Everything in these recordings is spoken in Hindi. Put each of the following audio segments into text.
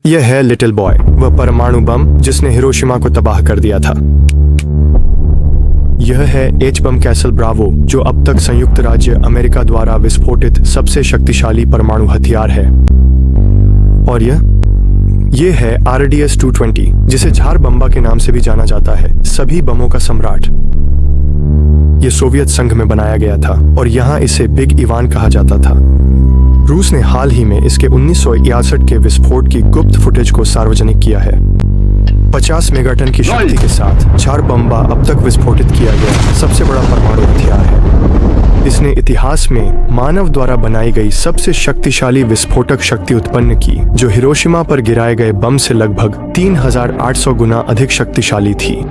यह है लिटिल बॉय, वह परमाणु बम जिसने हिरोशिमा को तबाह कर दिया था। यह है एच बम कैसल ब्रावो, जो अब तक संयुक्त राज्य अमेरिका द्वारा विस्फोटित सबसे शक्तिशाली परमाणु हथियार है। और यह है RDS-220, जिसे झार बम्बा के नाम से भी जाना जाता है, सभी बमों का सम्राट। यह सोवियत संघ में बनाया गया था और यहाँ इसे बिग इवान कहा जाता था। रूस ने हाल ही में इसके 1961 के विस्फोट की गुप्त फुटेज को सार्वजनिक किया है। 50 मेगाटन की शक्ति के साथ झार बम्बा अब तक विस्फोटित किया गया सबसे बड़ा परमाणु हथियार है। इसने इतिहास में मानव द्वारा बनाई गई सबसे शक्तिशाली विस्फोटक शक्ति उत्पन्न की, जो हिरोशिमा पर गिराए गए बम से लगभग 3800 गुना अधिक शक्तिशाली थी।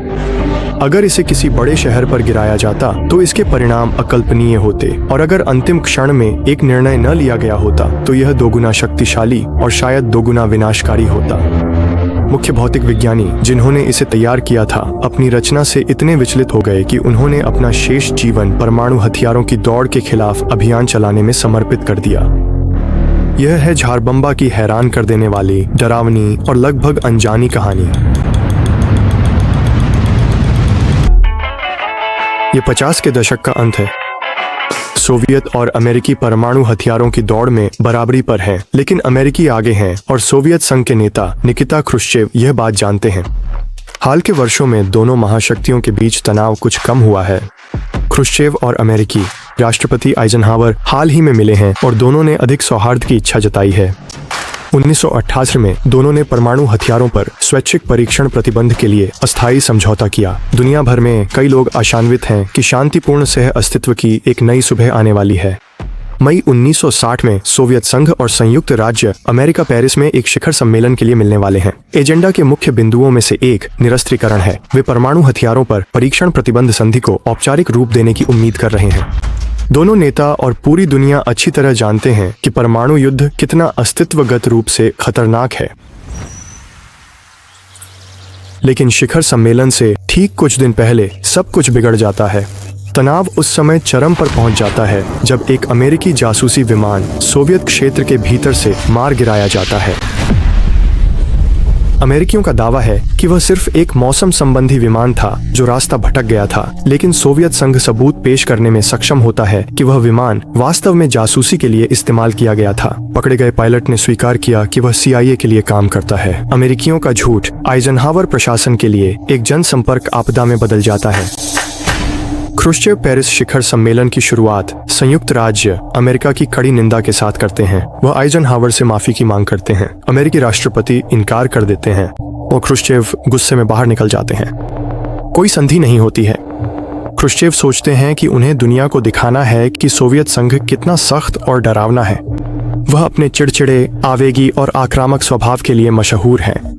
अगर इसे किसी बड़े शहर पर गिराया जाता तो इसके परिणाम अकल्पनीय होते, और अगर अंतिम क्षण में एक निर्णय न लिया गया होता तो यह दोगुना शक्तिशाली और शायद दोगुना विनाशकारी होता। मुख्य भौतिक विज्ञानी जिन्होंने इसे तैयार किया था, अपनी रचना से इतने विचलित हो गए कि उन्होंने अपना शेष जीवन परमाणु हथियारों की दौड़ के खिलाफ अभियान चलाने में समर्पित कर दिया। यह है झार बम्बा की हैरान कर देने वाली, डरावनी और लगभग अनजानी कहानी। ये 50 के दशक का अंत है। सोवियत और अमेरिकी परमाणु हथियारों की दौड़ में बराबरी पर हैं, लेकिन अमेरिकी आगे हैं और सोवियत संघ के नेता निकिता क्रुश्चेव यह बात जानते हैं। हाल के वर्षों में दोनों महाशक्तियों के बीच तनाव कुछ कम हुआ है। क्रुश्चेव और अमेरिकी राष्ट्रपति आइजनहावर हाल ही में मिले हैं और दोनों ने अधिक सौहार्द की इच्छा जताई है। 1988 में दोनों ने परमाणु हथियारों पर स्वैच्छिक परीक्षण प्रतिबंध के लिए अस्थायी समझौता किया। दुनिया भर में कई लोग आशान्वित हैं कि शांतिपूर्ण सह अस्तित्व की एक नई सुबह आने वाली है। मई 1960 में सोवियत संघ और संयुक्त राज्य अमेरिका पेरिस में एक शिखर सम्मेलन के लिए मिलने वाले हैं। एजेंडा के मुख्य बिंदुओं में से एक निरस्त्रीकरण है। वे परमाणु हथियारों पर परीक्षण प्रतिबंध संधि को औपचारिक रूप देने की उम्मीद कर रहे हैं। दोनों नेता और पूरी दुनिया अच्छी तरह जानते हैं कि परमाणु युद्ध कितना अस्तित्वगत रूप से खतरनाक है। लेकिन शिखर सम्मेलन से ठीक कुछ दिन पहले सब कुछ बिगड़ जाता है। तनाव उस समय चरम पर पहुंच जाता है जब एक अमेरिकी जासूसी विमान सोवियत क्षेत्र के भीतर से मार गिराया जाता है। अमेरिकियों का दावा है कि वह सिर्फ एक मौसम संबंधी विमान था जो रास्ता भटक गया था, लेकिन सोवियत संघ सबूत पेश करने में सक्षम होता है कि वह विमान वास्तव में जासूसी के लिए इस्तेमाल किया गया था। पकड़े गए पायलट ने स्वीकार किया कि वह CIA के लिए काम करता है। अमेरिकियों का झूठ आइजनहावर प्रशासन के लिए एक जनसंपर्क आपदा में बदल जाता है। क्रुश्चेव पेरिस शिखर सम्मेलन की शुरुआत संयुक्त राज्य अमेरिका की कड़ी निंदा के साथ करते हैं। वह आइजनहावर से माफी की मांग करते हैं। अमेरिकी राष्ट्रपति इनकार कर देते हैं और क्रुश्चेव गुस्से में बाहर निकल जाते हैं। कोई संधि नहीं होती है। क्रुश्चेव सोचते हैं कि उन्हें दुनिया को दिखाना है कि सोवियत संघ कितना सख्त और डरावना है। वह अपने चिड़चिड़े, आवेगी और आक्रामक स्वभाव के लिए मशहूर हैं।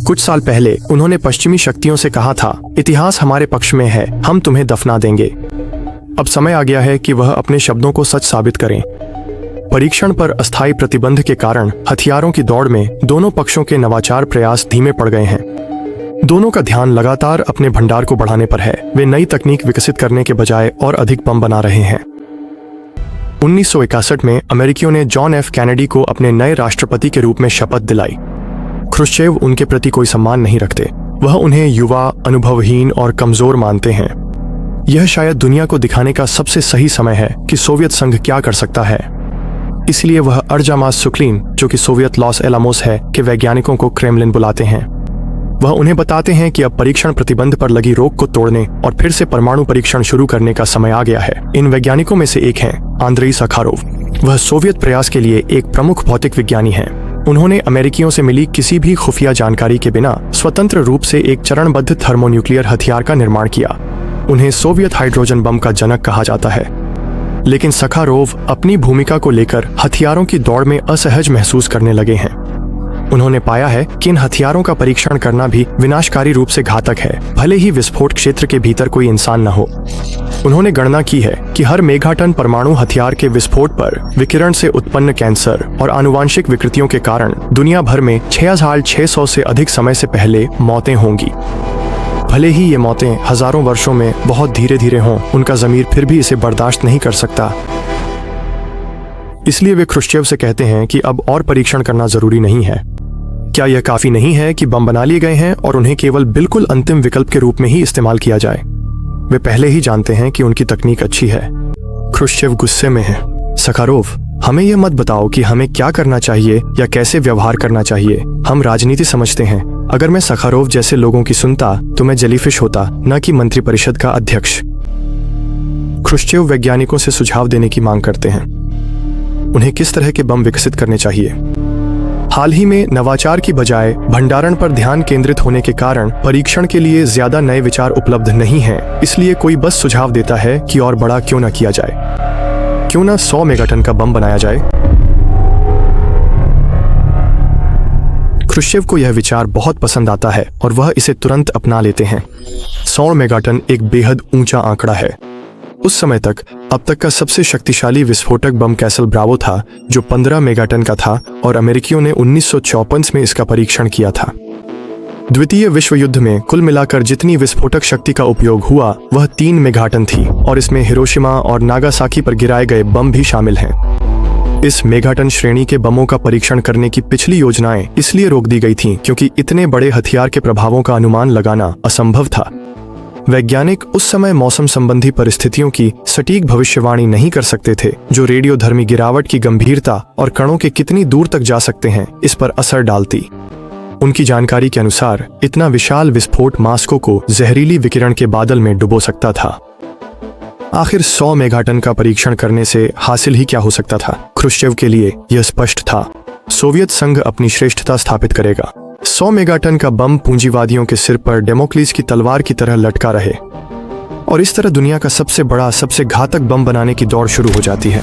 कुछ साल पहले उन्होंने पश्चिमी शक्तियों से कहा था, इतिहास हमारे पक्ष में है, हम तुम्हें दफना देंगे। अब समय आ गया है कि वह अपने शब्दों को सच साबित करें। परीक्षण पर अस्थायी प्रतिबंध के कारण हथियारों की दौड़ में दोनों पक्षों के नवाचार प्रयास धीमे पड़ गए हैं। दोनों का ध्यान लगातार अपने भंडार को बढ़ाने पर है। वे नई तकनीक विकसित करने के बजाय और अधिक बम बना रहे हैं। 1961 में अमेरिकियों ने जॉन F. कैनेडी को अपने नए राष्ट्रपति के रूप में शपथ दिलाई। क्रुश्चेव उनके प्रति कोई सम्मान नहीं रखते। वह उन्हें युवा, अनुभवहीन और कमजोर मानते हैं। यह शायद दुनिया को दिखाने का सबसे सही समय है कि सोवियत संघ क्या कर सकता है। इसलिए वह अर्जामास सुक्लिन, जो कि सोवियत लॉस एलामोस है, के वैज्ञानिकों को क्रेमलिन बुलाते हैं। वह उन्हें बताते हैं कि अब परीक्षण प्रतिबंध पर लगी रोक को तोड़ने और फिर से परमाणु परीक्षण शुरू करने का समय आ गया है। इन वैज्ञानिकों में से एक हैं आंद्रेई सखारोव। वह सोवियत प्रयास के लिए एक प्रमुख भौतिक विज्ञानी हैं। उन्होंने अमेरिकियों से मिली किसी भी खुफिया जानकारी के बिना स्वतंत्र रूप से एक चरणबद्ध थर्मोन्यूक्लियर हथियार का निर्माण किया। उन्हें सोवियत हाइड्रोजन बम का जनक कहा जाता है। लेकिन सखारोव अपनी भूमिका को लेकर हथियारों की दौड़ में असहज महसूस करने लगे हैं। उन्होंने पाया है कि इन हथियारों का परीक्षण करना भी विनाशकारी रूप से घातक है, भले ही विस्फोट क्षेत्र के भीतर कोई इंसान न हो। उन्होंने गणना की है कि हर मेगाटन परमाणु हथियार के विस्फोट पर विकिरण से उत्पन्न कैंसर और आनुवांशिक विकृतियों के कारण दुनिया भर में 6600 से अधिक समय से पहले मौतें होंगी। भले ही ये मौतें हजारों वर्षों में बहुत धीरे धीरे हों, उनका ज़मीर फिर भी इसे बर्दाश्त नहीं कर सकता। इसलिए वे क्रुश्चेव से कहते हैं कि अब और परीक्षण करना जरूरी नहीं है। क्या यह काफी नहीं है कि बम बना लिए गए हैं और उन्हें केवल बिल्कुल अंतिम विकल्प के रूप में ही इस्तेमाल किया जाए? वे पहले ही जानते हैं कि उनकी तकनीक अच्छी है। क्रुश्चेव गुस्से में है। सखारोव, हमें यह मत बताओ कि हमें क्या करना चाहिए या कैसे व्यवहार करना चाहिए। हम राजनीति समझते हैं। अगर मैं सखारोव जैसे लोगों की सुनता तो मैं जेलीफिश होता, न कि मंत्रिपरिषद का अध्यक्ष। क्रुश्चेव वैज्ञानिकों से सुझाव देने की मांग करते हैं। उन्हें किस तरह के बम विकसित करने चाहिए? हाल ही में नवाचार की बजाय भंडारण पर ध्यान केंद्रित होने के कारण परीक्षण के लिए ज्यादा नए विचार उपलब्ध नहीं हैं। इसलिए कोई बस सुझाव देता है कि और बड़ा क्यों न किया जाए। क्यों न 100 मेगाटन का बम बनाया जाए? क्रुश्चेव को यह विचार बहुत पसंद आता है और वह इसे तुरंत अपना लेते हैं। 100 मेगाटन एक बेहद ऊंचा आंकड़ा है। उस समय तक अब तक का सबसे शक्तिशाली विस्फोटक बम कैसल ब्रावो था, जो 15 मेगाटन का था और अमेरिकियों ने 1954 में इसका परीक्षण किया था। द्वितीय विश्व युद्ध में कुल मिलाकर जितनी विस्फोटक शक्ति का उपयोग हुआ वह 3 मेगाटन थी और इसमें हिरोशिमा और नागासाकी पर गिराए गए बम भी शामिल हैं। इस मेगाटन श्रेणी के बमों का परीक्षण करने की पिछली योजनाएं इसलिए रोक दी गई थीं क्योंकि इतने बड़े हथियार के प्रभावों का अनुमान लगाना असंभव था। वैज्ञानिक उस समय मौसम संबंधी परिस्थितियों की सटीक भविष्यवाणी नहीं कर सकते थे, जो रेडियोधर्मी गिरावट की गंभीरता और कणों के कितनी दूर तक जा सकते हैं इस पर असर डालती। उनकी जानकारी के अनुसार इतना विशाल विस्फोट मास्को को जहरीली विकिरण के बादल में डुबो सकता था। आखिर 100 मेगाटन का परीक्षण करने से हासिल ही क्या हो सकता था? क्रुश्चेव के लिए यह स्पष्ट था, सोवियत संघ अपनी श्रेष्ठता स्थापित करेगा। 100 मेगाटन का बम पूंजीवादियों के सिर पर डेमोक्लिस की तलवार की तरह लटका रहे और इस तरह दुनिया का सबसे बड़ा, सबसे घातक बम बनाने की दौड़ शुरू हो जाती है।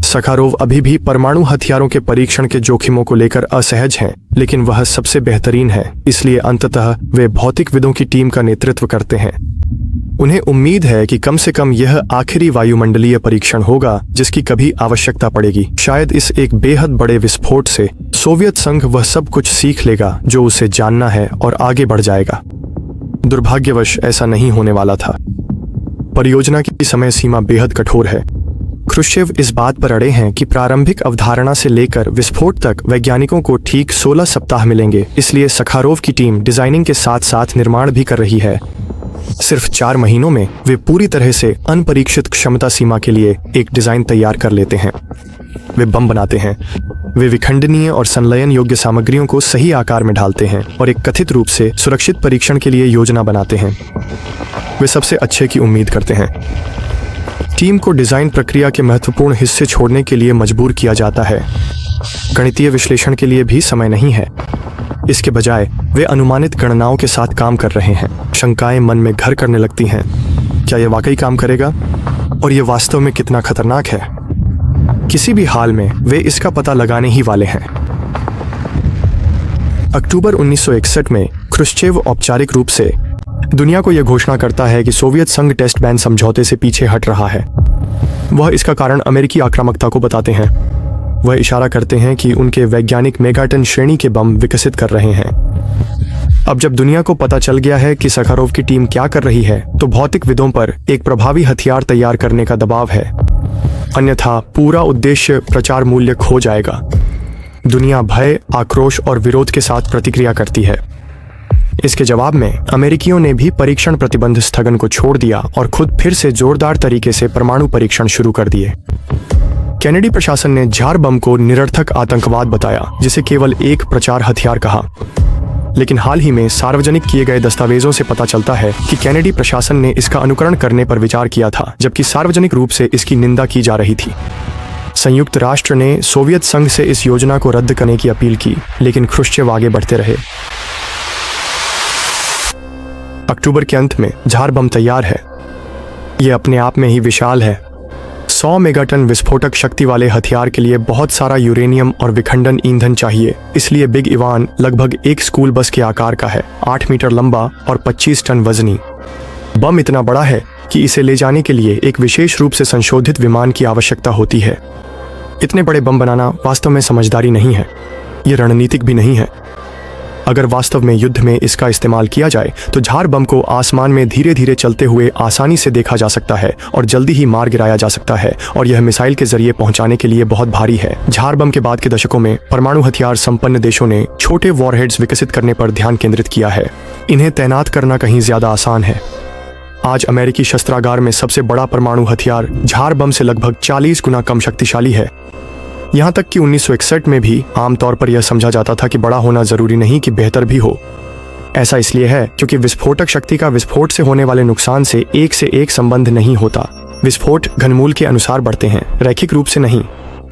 सखारोव अभी भी परमाणु हथियारों के परीक्षण के जोखिमों को लेकर असहज हैं, लेकिन वह सबसे बेहतरीन है, इसलिए अंततः वे भौतिकविदों की टीम का नेतृत्व करते हैं। उन्हें उम्मीद है कि कम से कम यह आखिरी वायुमंडलीय परीक्षण होगा जिसकी कभी आवश्यकता पड़ेगी। शायद इस एक बेहद बड़े विस्फोट से सोवियत संघ वह सब कुछ सीख लेगा जो उसे जानना है और आगे बढ़ जाएगा। दुर्भाग्यवश ऐसा नहीं होने वाला था। परियोजना की समय सीमा बेहद कठोर है। क्रुश्चेव इस बात पर अड़े हैं कि प्रारंभिक अवधारणा से लेकर विस्फोट तक वैज्ञानिकों को ठीक 16 सप्ताह मिलेंगे, इसलिए सखारोव की टीम डिजाइनिंग के साथ साथ निर्माण भी कर रही है। सिर्फ 4 महीनों में वे पूरी तरह से अनपरीक्षित क्षमता सीमा के लिए एक डिजाइन तैयार कर लेते हैं। वे बम बनाते हैं। वे विखंडनीय और संलयन योग्य सामग्रियों को सही आकार में ढालते हैं और एक कथित रूप से सुरक्षित परीक्षण के लिए योजना बनाते हैं। वे सबसे अच्छे की उम्मीद करते हैं। टीम को डिजाइन प्रक्रिया के महत्वपूर्ण हिस्से छोड़ने के लिए मजबूर किया जाता है। गणितीय विश्लेषण के लिए भी समय नहीं है। इसके बजाय वे अनुमानित गणनाओं के साथ काम कर रहे हैं। शंकाएं मन में घर करने लगती हैं। क्या यह वाकई काम करेगा? और यह वास्तव में कितना खतरनाक है? किसी भी हाल में वे इसका पता लगाने ही वाले हैं। अक्टूबर 1961 में क्रुश्चेव औपचारिक रूप से दुनिया को यह घोषणा करता है कि सोवियत संघ टेस्ट बैन समझौते से पीछे हट रहा है। वह इसका कारण अमेरिकी आक्रामकता को बताते हैं। वह इशारा करते हैं कि उनके वैज्ञानिक मेगाटन श्रेणी के बम विकसित कर रहे हैं। अब जब दुनिया को पता चल गया है कि सखारोव की टीम क्या कर रही है, तो भौतिकविदों पर एक प्रभावी हथियार तैयार करने का दबाव है, अन्यथा पूरा उद्देश्य प्रचार मूल्य खो जाएगा। दुनिया भय, आक्रोश और विरोध के साथ प्रतिक्रिया करती है। इसके जवाब में अमेरिकियों ने भी परीक्षण प्रतिबंध स्थगन को छोड़ दिया और खुद फिर से जोरदार तरीके से परमाणु परीक्षण शुरू कर दिए। कैनेडी प्रशासन ने जार बम को निरर्थक आतंकवाद बताया, जिसे केवल एक प्रचार हथियार कहा। लेकिन हाल ही में सार्वजनिक किए गए दस्तावेजों से पता चलता है कि कैनेडी प्रशासन ने इसका अनुकरण करने पर विचार किया था, जबकि सार्वजनिक रूप से इसकी निंदा की जा रही थी। संयुक्त राष्ट्र ने सोवियत संघ से इस योजना को रद्द करने की अपील की, लेकिन क्रुश्चेव आगे बढ़ते रहे। अक्टूबर के अंत में जार बम तैयार है। यह अपने आप में ही विशाल है। 100 मेगाटन विस्फोटक शक्ति वाले हथियार के लिए बहुत सारा यूरेनियम और विखंडन ईंधन चाहिए। इसलिए बिग इवान लगभग एक स्कूल बस के आकार का है, 8 मीटर लंबा और 25 टन वजनी। बम इतना बड़ा है कि इसे ले जाने के लिए एक विशेष रूप से संशोधित विमान की आवश्यकता होती है। इतने बड़े बम बनाना वास्तव में समझदारी नहीं है। यह रणनीतिक भी नहीं है। अगर वास्तव में युद्ध में इसका इस्तेमाल किया जाए तो झार बम को आसमान में धीरे धीरे चलते हुए आसानी से देखा जा सकता है और जल्दी ही मार गिराया जा सकता है, और यह मिसाइल के जरिए पहुंचाने के लिए बहुत भारी है। झार बम के बाद के दशकों में परमाणु हथियार संपन्न देशों ने छोटे वॉरहेड्स विकसित करने पर ध्यान केंद्रित किया है। इन्हें तैनात करना कहीं ज्यादा आसान है। आज अमेरिकी शस्त्रागार में सबसे बड़ा परमाणु हथियार झार बम से लगभग 40 गुना कम शक्तिशाली है। यहाँ तक कि 1961 में भी आमतौर पर यह समझा जाता था कि बड़ा होना जरूरी नहीं कि बेहतर भी हो। ऐसा इसलिए है क्योंकि विस्फोटक शक्ति का विस्फोट से होने वाले नुकसान से एक संबंध नहीं होता। विस्फोट घनमूल के अनुसार बढ़ते हैं, रैखिक रूप से नहीं।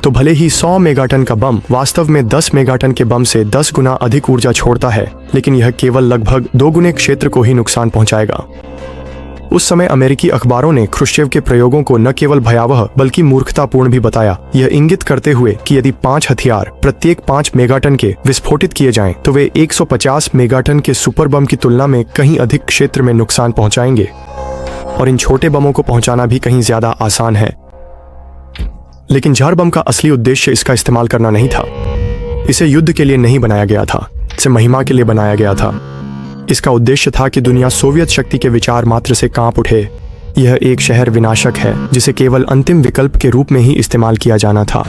तो भले ही 100 मेगाटन का बम वास्तव में 10 मेगाटन के बम से 10 गुना अधिक ऊर्जा छोड़ता है, लेकिन यह केवल लगभग 2 गुने क्षेत्र को ही नुकसान पहुंचाएगा। उस समय अमेरिकी अखबारों ने ख्रुश्चेव के प्रयोगों को न केवल भयावह बल्कि मूर्खतापूर्ण भी बताया, यह इंगित करते हुए कि यदि 5 हथियार प्रत्येक 5 मेगाटन के विस्फोटित किए जाएं, तो वे 150 मेगाटन के सुपर बम की तुलना में कहीं अधिक क्षेत्र में नुकसान पहुंचाएंगे, और इन छोटे बमों को पहुंचाना भी कहीं ज्यादा आसान है। लेकिन झार बम का असली उद्देश्य इसका इस्तेमाल करना नहीं था। इसे युद्ध के लिए नहीं बनाया गया था, इसे महिमा के लिए बनाया गया था। इसका उद्देश्य था कि दुनिया सोवियत शक्ति के विचार मात्र से कांप उठे। यह एक शहर विनाशक है जिसे केवल अंतिम विकल्प के रूप में ही इस्तेमाल किया जाना था।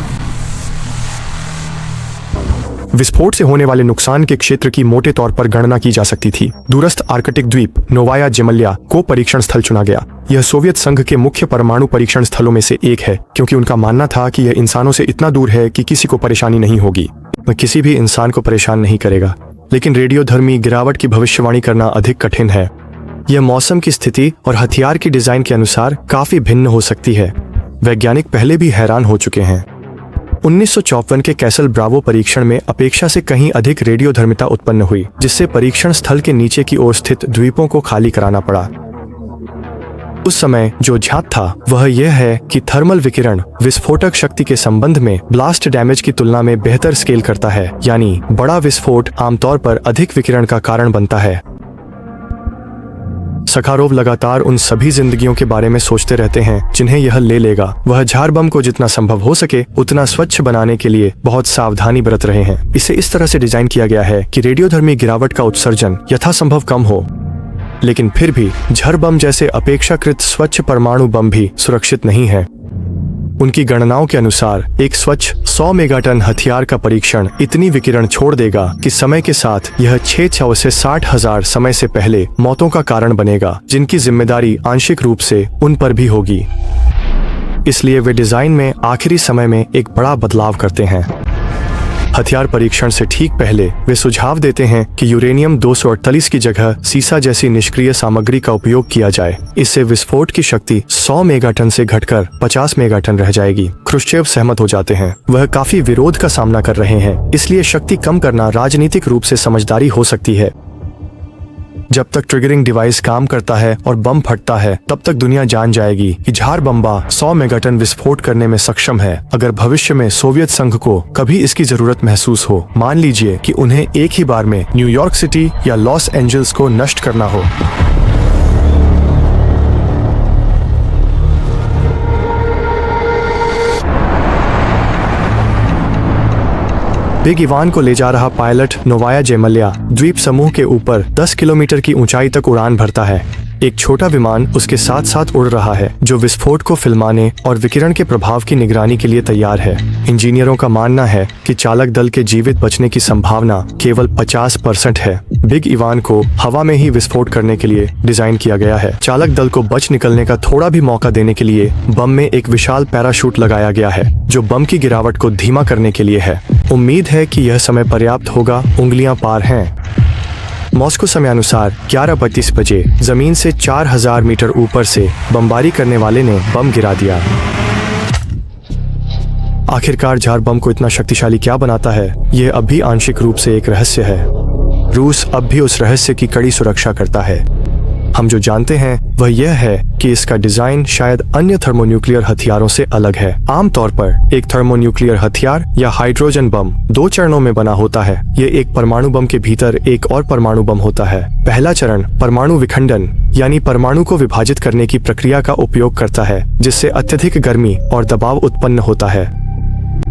विस्फोट से होने वाले नुकसान के क्षेत्र की मोटे तौर पर गणना की जा सकती थी। दूरस्थ आर्कटिक द्वीप नोवाया जेमल्या को परीक्षण स्थल चुना गया। यह सोवियत संघ के मुख्य परमाणु परीक्षण स्थलों में से एक है, क्योंकि उनका मानना था कि यह इंसानों से इतना दूर है कि किसी को परेशानी नहीं होगी। वह किसी भी इंसान को परेशान नहीं करेगा। लेकिन रेडियोधर्मी गिरावट की भविष्यवाणी करना अधिक कठिन है। यह मौसम की स्थिति और हथियार की डिजाइन के अनुसार काफी भिन्न हो सकती है। वैज्ञानिक पहले भी हैरान हो चुके हैं। 1954 के कैसल ब्रावो परीक्षण में अपेक्षा से कहीं अधिक रेडियोधर्मिता उत्पन्न हुई, जिससे परीक्षण स्थल के नीचे की ओर स्थित द्वीपों को खाली कराना पड़ा। उस समय जो ज्ञात था वह यह है कि थर्मल विकिरण विस्फोटक शक्ति के संबंध में ब्लास्ट डैमेज की तुलना में बेहतर स्केल करता है, यानी बड़ा विस्फोट आमतौर पर अधिक विकिरण का कारण बनता है। सखारोव लगातार उन सभी जिंदगियों के बारे में सोचते रहते हैं जिन्हें यह ले लेगा। वह झार बम को जितना संभव हो सके उतना स्वच्छ बनाने के लिए बहुत सावधानी बरत रहे हैं। इसे इस तरह से डिजाइन किया गया है कि रेडियोधर्मी गिरावट का उत्सर्जन यथासंभव कम हो, लेकिन फिर भी झर बम जैसे अपेक्षाकृत स्वच्छ परमाणु बम भी सुरक्षित नहीं है। उनकी गणनाओं के अनुसार एक स्वच्छ 100 मेगाटन हथियार का परीक्षण इतनी विकिरण छोड़ देगा कि समय के साथ यह 600 से 60,000 समय से पहले मौतों का कारण बनेगा, जिनकी जिम्मेदारी आंशिक रूप से उन पर भी होगी। इसलिए वे डिजाइन में आखिरी समय में एक बड़ा बदलाव करते हैं। हथियार परीक्षण से ठीक पहले वे सुझाव देते हैं कि यूरेनियम 248 की जगह सीसा जैसी निष्क्रिय सामग्री का उपयोग किया जाए। इससे विस्फोट की शक्ति 100 मेगाटन से घटकर 50 मेगाटन रह जाएगी। ख्रुश्चेव सहमत हो जाते हैं। वह काफी विरोध का सामना कर रहे हैं, इसलिए शक्ति कम करना राजनीतिक रूप से समझदारी हो सकती है। जब तक ट्रिगरिंग डिवाइस काम करता है और बम फटता है, तब तक दुनिया जान जाएगी कि झार बम्बा 100 मेगाटन विस्फोट करने में सक्षम है। अगर भविष्य में सोवियत संघ को कभी इसकी जरूरत महसूस हो, मान लीजिए कि उन्हें एक ही बार में न्यूयॉर्क सिटी या लॉस एंजल्स को नष्ट करना हो। बिग इवान को ले जा रहा पायलट नोवाया जेमल्या द्वीप समूह के ऊपर 10 किलोमीटर की ऊंचाई तक उड़ान भरता है। एक छोटा विमान उसके साथ साथ उड़ रहा है, जो विस्फोट को फिल्माने और विकिरण के प्रभाव की निगरानी के लिए तैयार है। इंजीनियरों का मानना है कि चालक दल के जीवित बचने की संभावना केवल 50% है। बिग इवान को हवा में ही विस्फोट करने के लिए डिजाइन किया गया है। चालक दल को बच निकलने का थोड़ा भी मौका देने के लिए बम में एक विशाल पैराशूट लगाया गया है, जो बम की गिरावट को धीमा करने के लिए है। उम्मीद है कि यह समय पर्याप्त होगा। उंगलियां पार हैं। मॉस्को समयानुसार 11:32 बजे जमीन से 4000 मीटर ऊपर से बमबारी करने वाले ने बम गिरा दिया। आखिरकार झार बम को इतना शक्तिशाली क्या बनाता है, यह अब भी आंशिक रूप से एक रहस्य है। रूस अब भी उस रहस्य की कड़ी सुरक्षा करता है। हम जो जानते हैं वह यह है कि इसका डिजाइन शायद अन्य थर्मोन्यूक्लियर हथियारों से अलग है। आमतौर पर एक थर्मोन्यूक्लियर हथियार या हाइड्रोजन बम 2 चरणों में बना होता है। ये एक परमाणु बम के भीतर एक और परमाणु बम होता है। पहला चरण परमाणु विखंडन यानी परमाणु को विभाजित करने की प्रक्रिया का उपयोग करता है, जिससे अत्यधिक गर्मी और दबाव उत्पन्न होता है।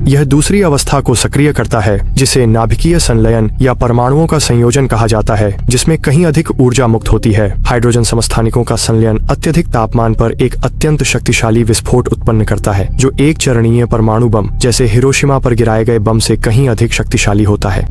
यह दूसरी अवस्था को सक्रिय करता है जिसे नाभिकीय संलयन या परमाणुओं का संयोजन कहा जाता है, जिसमें कहीं अधिक ऊर्जा मुक्त होती है। हाइड्रोजन समस्थानिकों का संलयन अत्यधिक तापमान पर एक अत्यंत शक्तिशाली विस्फोट उत्पन्न करता है, जो एक चरणीय परमाणु बम जैसे हिरोशिमा पर गिराए गए बम से कहीं अधिक शक्तिशाली होता है।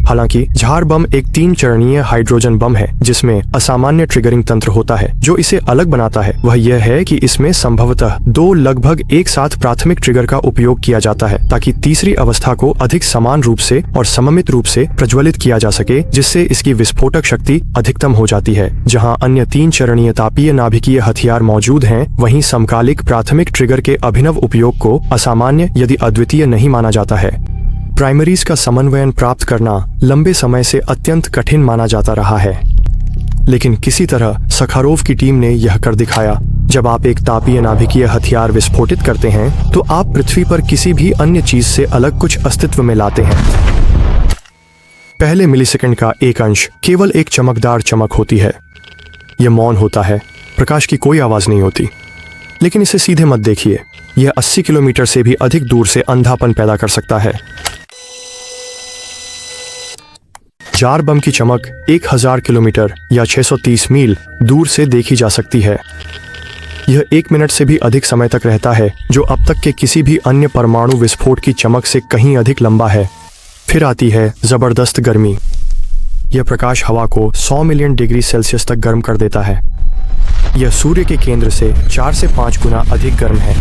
हालांकि झार बम एक 3 चरणीय हाइड्रोजन बम है जिसमें असामान्य ट्रिगरिंग तंत्र होता है। जो इसे अलग बनाता है वह यह है कि इसमें संभवतः 2 लगभग एक साथ प्राथमिक ट्रिगर का उपयोग किया जाता है ताकि तीसरी अवस्था को अधिक समान रूप से और सममित रूप से प्रज्वलित किया जा सके, जिससे इसकी विस्फोटक शक्ति अधिकतम हो जाती है। जहां अन्य 3 चरणीय तापीय नाभिकीय हथियार मौजूद हैं, वहीं समकालिक प्राथमिक ट्रिगर के अभिनव उपयोग को असामान्य यदि अद्वितीय नहीं माना जाता है। प्राइमरीज का समन्वयन प्राप्त करना लंबे समय से अत्यंत कठिन माना जाता रहा है, लेकिन किसी तरह सखारोव की टीम ने यह कर दिखाया। जब आप एक तापीय नाभिकीय हथियार विस्फोटित करते हैं तो आप पृथ्वी पर किसी भी अन्य चीज से अलग कुछ अस्तित्व में लाते हैं। पहले मिलीसेकंड का एक अंश केवल एक चमकदार चमक होती है। यह मौन होता है, प्रकाश की कोई आवाज नहीं होती। लेकिन इसे सीधे मत देखिए, यह 80 किलोमीटर से भी अधिक दूर से अंधापन पैदा कर सकता है। जार बम की चमक 1000 किलोमीटर या 630 मील दूर से देखी जा सकती है। यह 1 मिनट से भी अधिक समय तक रहता है, जो अब तक के किसी भी अन्य परमाणु विस्फोट की चमक से कहीं अधिक लंबा है। फिर आती है जबरदस्त गर्मी। यह प्रकाश हवा को 100 मिलियन डिग्री सेल्सियस तक गर्म कर देता है। यह सूर्य के केंद्र से 4 से 5 गुना अधिक गर्म है।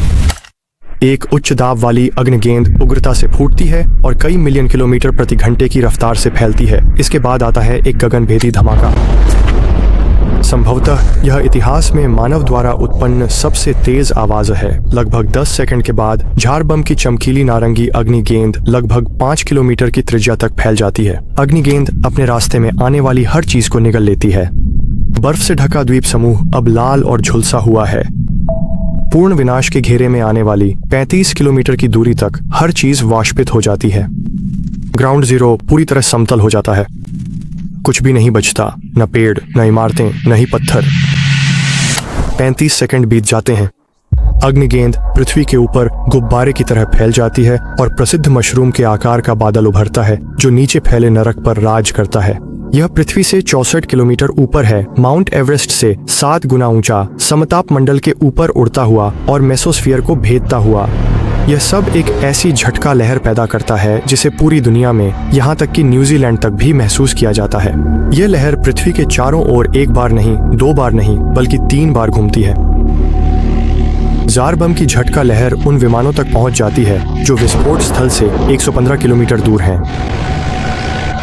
एक उच्च दाब वाली अग्निगेंद उग्रता से फूटती है और कई मिलियन किलोमीटर प्रति घंटे की रफ्तार से फैलती है। इसके बाद आता है एक गगनभेदी धमाका। संभवतः यह इतिहास में मानव द्वारा उत्पन्न सबसे तेज आवाज है। लगभग 10 सेकंड के बाद झार बम की चमकीली नारंगी अग्निगेंद लगभग 5 किलोमीटर की त्रिज्या तक फैल जाती है। अग्निगेंद अपने रास्ते में आने वाली हर चीज को निगल लेती है। बर्फ से ढका द्वीप समूह अब लाल और झुलसा हुआ है। पूर्ण विनाश के घेरे में आने वाली 35 किलोमीटर की दूरी तक हर चीज वाष्पित हो जाती है। ग्राउंड जीरो पूरी तरह समतल हो जाता है। कुछ भी नहीं बचता, न पेड़, न इमारतें, न ही पत्थर। 35 सेकंड बीत जाते हैं। अग्निगेंद पृथ्वी के ऊपर गुब्बारे की तरह फैल जाती है और प्रसिद्ध मशरूम के आकार का बादल उभरता है जो नीचे फैले नरक पर राज करता है। यह पृथ्वी से 64 किलोमीटर ऊपर है, माउंट एवरेस्ट से 7 गुना ऊंचा, समताप मंडल के ऊपर उड़ता हुआ और मेसोस्फीयर को भेदता हुआ। यह सब एक ऐसी झटका लहर पैदा करता है जिसे पूरी दुनिया में, यहाँ तक कि न्यूजीलैंड तक भी महसूस किया जाता है। यह लहर पृथ्वी के चारों ओर एक बार नहीं, 2 बार नहीं, बल्कि 3 बार घूमती है। जार बम की झटका लहर उन विमानों तक पहुंच जाती है जो विस्फोट स्थल से 115 किलोमीटर दूर हैं।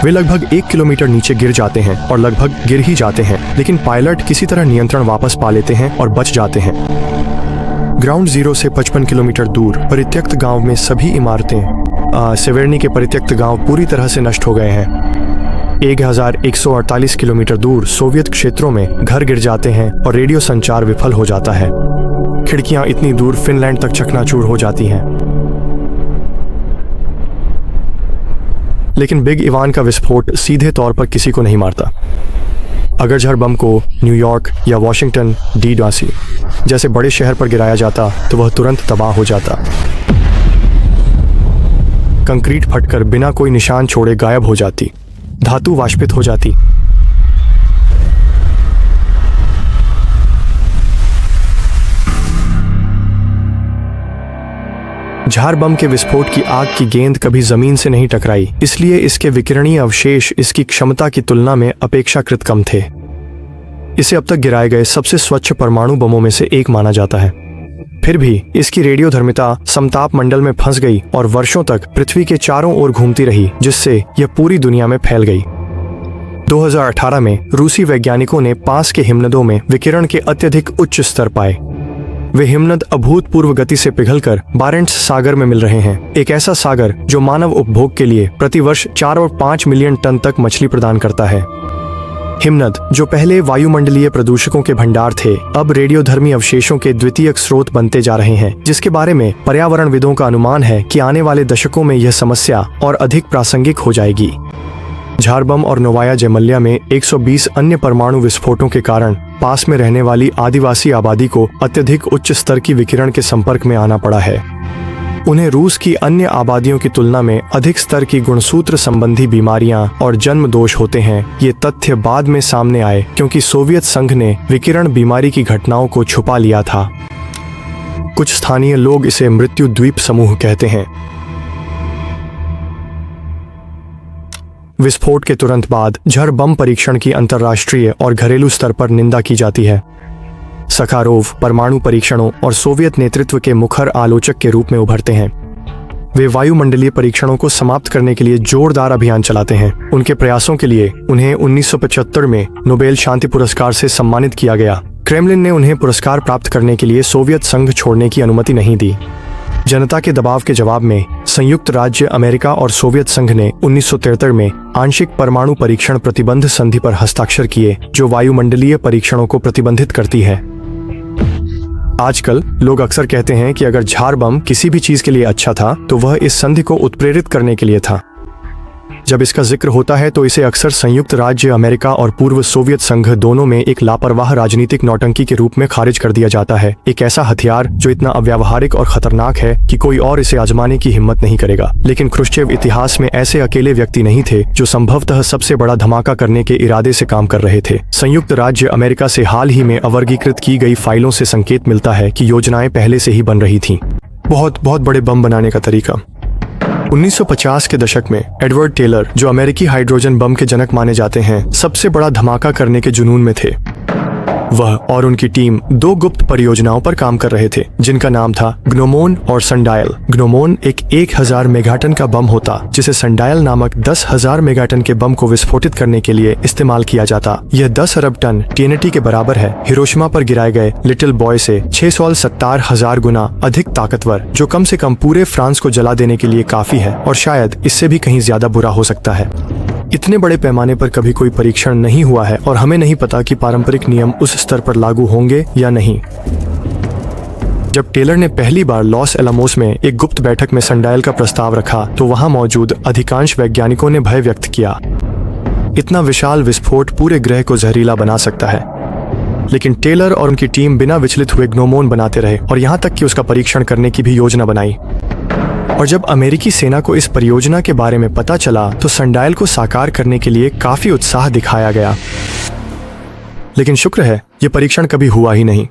वे लगभग 1 किलोमीटर नीचे गिर जाते हैं और लगभग गिर ही जाते हैं, लेकिन पायलट किसी तरह नियंत्रण वापस पा लेते हैं और बच जाते हैं। ग्राउंड जीरो से 55 किलोमीटर दूर परित्यक्त गांव में सभी इमारतें, सेवेर्नी के परित्यक्त गांव पूरी तरह से नष्ट हो गए हैं। 1148 किलोमीटर दूर सोवियत क्षेत्रों में घर गिर जाते हैं और रेडियो संचार विफल हो जाता है। खिड़कियां इतनी दूर फिनलैंड तक चकनाचूर हो जाती हैं। लेकिन बिग इवान का विस्फोट सीधे तौर पर किसी को नहीं मारता। अगर झार बम को न्यूयॉर्क या वॉशिंगटन DC जैसे बड़े शहर पर गिराया जाता तो वह तुरंत तबाह हो जाता। कंक्रीट फटकर बिना कोई निशान छोड़े गायब हो जाती, धातु वाष्पित हो जाती। झार बम के विस्फोट की आग की गेंद कभी जमीन से नहीं टकराई, इसलिए इसके विकिरणीय अवशेष इसकी क्षमता की तुलना में अपेक्षाकृत कम थे। इसे अब तक गिराए गए सबसे स्वच्छ परमाणु बमों में से एक माना जाता है। फिर भी इसकी रेडियोधर्मिता समताप मंडल में फंस गई और वर्षों तक पृथ्वी के चारों ओर घूमती रही, जिससे यह पूरी दुनिया में फैल गई। 2018 में रूसी वैज्ञानिकों ने पास के हिमनदों में विकिरण के अत्यधिक उच्च स्तर पाए। वे हिमनद अभूतपूर्व गति से पिघलकर बारेंट्स सागर में मिल रहे हैं, एक ऐसा सागर जो मानव उपभोग के लिए प्रतिवर्ष 4 और 5 मिलियन टन तक मछली प्रदान करता है। हिमनद जो पहले वायुमंडलीय प्रदूषकों के भंडार थे, अब रेडियोधर्मी अवशेषों के द्वितीयक स्रोत बनते जा रहे हैं, जिसके बारे में पर्यावरणविदों का अनुमान है कि आने वाले दशकों में यह समस्या और अधिक प्रासंगिक हो जाएगी। झार बम और नोवाया जेमल्या में 120 अन्य परमाणु विस्फोटों के कारण पास में रहने वाली आदिवासी आबादी को अत्यधिक उच्च स्तर की विकिरण के संपर्क में आना पड़ा है। उन्हें रूस की अन्य आबादियों की तुलना में अधिक स्तर की गुणसूत्र संबंधी बीमारियां और जन्म दोष होते हैं। ये तथ्य बाद में सामने आए क्योंकि सोवियत संघ ने विकिरण बीमारी की घटनाओं को छुपा लिया था। कुछ स्थानीय लोग इसे मृत्यु द्वीप समूह कहते हैं। विस्फोट के तुरंत बाद झर बम परीक्षण की अंतर्राष्ट्रीय और घरेलू स्तर पर निंदा की जाती है। सखारोव परमाणु परीक्षणों और सोवियत नेतृत्व के मुखर आलोचक के रूप में उभरते हैं। वे वायुमंडलीय परीक्षणों को समाप्त करने के लिए जोरदार अभियान चलाते हैं। उनके प्रयासों के लिए उन्हें 1975 में नोबेल शांति पुरस्कार से सम्मानित किया गया। क्रेमलिन ने उन्हें पुरस्कार प्राप्त करने के लिए सोवियत संघ छोड़ने की अनुमति नहीं दी। जनता के दबाव के जवाब में संयुक्त राज्य अमेरिका और सोवियत संघ ने 1973 में आंशिक परमाणु परीक्षण प्रतिबंध संधि पर हस्ताक्षर किए, जो वायुमंडलीय परीक्षणों को प्रतिबंधित करती है। आजकल लोग अक्सर कहते हैं कि अगर झार बम किसी भी चीज के लिए अच्छा था तो वह इस संधि को उत्प्रेरित करने के लिए था। जब इसका जिक्र होता है तो इसे अक्सर संयुक्त राज्य अमेरिका और पूर्व सोवियत संघ दोनों में एक लापरवाह राजनीतिक नौटंकी के रूप में खारिज कर दिया जाता है। एक ऐसा हथियार जो इतना अव्यावहारिक और खतरनाक है कि कोई और इसे आजमाने की हिम्मत नहीं करेगा। लेकिन ख्रुश्चेव इतिहास में ऐसे अकेले व्यक्ति नहीं थे जो संभवतः सबसे बड़ा धमाका करने के इरादे से काम कर रहे थे। संयुक्त राज्य अमेरिका से हाल ही में अवर्गीकृत की गई फाइलों से संकेत मिलता है कि योजनाएं पहले से ही बन रही थीं। बहुत बड़े बम बनाने का तरीका। 1950 के दशक में एडवर्ड टेलर, जो अमेरिकी हाइड्रोजन बम के जनक माने जाते हैं, सबसे बड़ा धमाका करने के जुनून में थे। वह और उनकी टीम 2 गुप्त परियोजनाओं पर काम कर रहे थे, जिनका नाम था ग्नोमोन और सनडायल। ग्नोमोन एक 1000 मेगाटन का बम होता, जिसे सनडायल नामक 10,000 मेगाटन के बम को विस्फोटित करने के लिए इस्तेमाल किया जाता। यह 10 अरब टन TNT के बराबर है। हिरोशिमा पर गिराए गए लिटिल बॉय से 670,000 गुना अधिक ताकतवर, जो कम से कम पूरे फ्रांस को जला देने के लिए काफी है, और शायद इससे भी कहीं ज्यादा बुरा हो सकता है। इतने बड़े पैमाने पर कभी कोई परीक्षण नहीं हुआ है और हमें नहीं पता कि पारंपरिक नियम उस स्तर पर लागू होंगे या नहीं। जब टेलर ने पहली बार लॉस एलामोस में एक गुप्त बैठक में सनडायल का प्रस्ताव रखा तो वहां मौजूद अधिकांश वैज्ञानिकों ने भय व्यक्त किया। इतना विशाल विस्फोट पूरे ग्रह को जहरीला बना सकता है। लेकिन टेलर और उनकी टीम बिना विचलित हुए ग्नोमोन बनाते रहे और यहां तक कि उसका परीक्षण करने की भी योजना बनाई। और जब अमेरिकी सेना को इस परियोजना के बारे में पता चला तो सनडायल को साकार करने के लिए काफी उत्साह दिखाया गया। लेकिन शुक्र है, यह परीक्षण कभी हुआ ही नहीं।